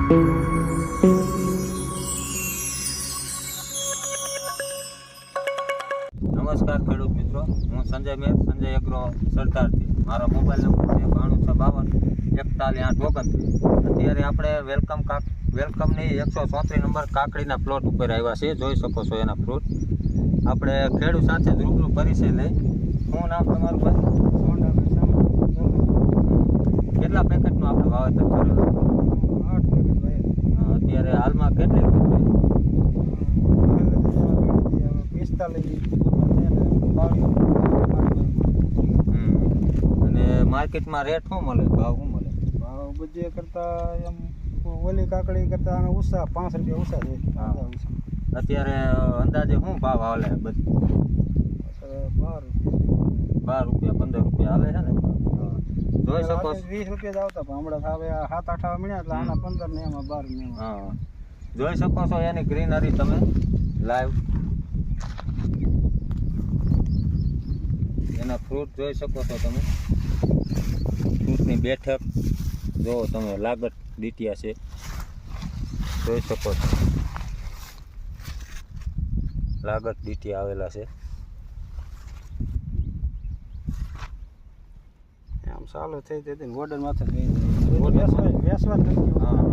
નમસ્કાર ખેડૂત મિત્રો, હું સંજય મેર, સંજય એગ્રો સરદારથી. મારો મોબાઈલ નંબર છે 9252413829. અત્યારે આપણે વેલકમની 134 નંબર કાકડીના પ્લોટ ઉપર આવ્યા છે. જોઈ શકો છો એના ફ્રૂટ. આપણે ખેડૂત સાથે જ રૂબરૂ પરિચય લઈ. શું નામ તમારું ભાઈ? કેટલા પેકેટનું આપણે વાવેતર કરેલું? 8 પેકેટ ભાઈ. અત્યારે હાલમાં કેટલી ફૂટ? 45 અને માર્કેટમાં રેટ શું મળે, ભાવ શું મળે? ભાવ બજે કરતા એમ ઓલી કાકડી કરતા આને ઓછા 5 રૂપિયા ઓછા છે. અત્યારે અંદાજે શું ભાવ હાલે? બધી 12 રૂપિયા 15 રૂપિયા હાલે છે ને? જોઈ શકો 20 રૂપિયા જ આવતા પણ હમણાં હવે 7-8 મળ્યા એટલે આના 15 ને એમાં 12 ને એમાં. હા, જોઈ શકો છો એની ગ્રીનરી તમે લાઈવ. એના ફ્રૂટ જોઈ શકો છો તમે. ફ્રૂટની બેઠક જો તમે, લાગત ડીટીયા છે, જોઈ શકો છો. લાગત ડીટીયા આવેલા છે. આમ ચાલુ થઈ જતી ને ઓર્ડર માથે વેસવા થઈ ગયું.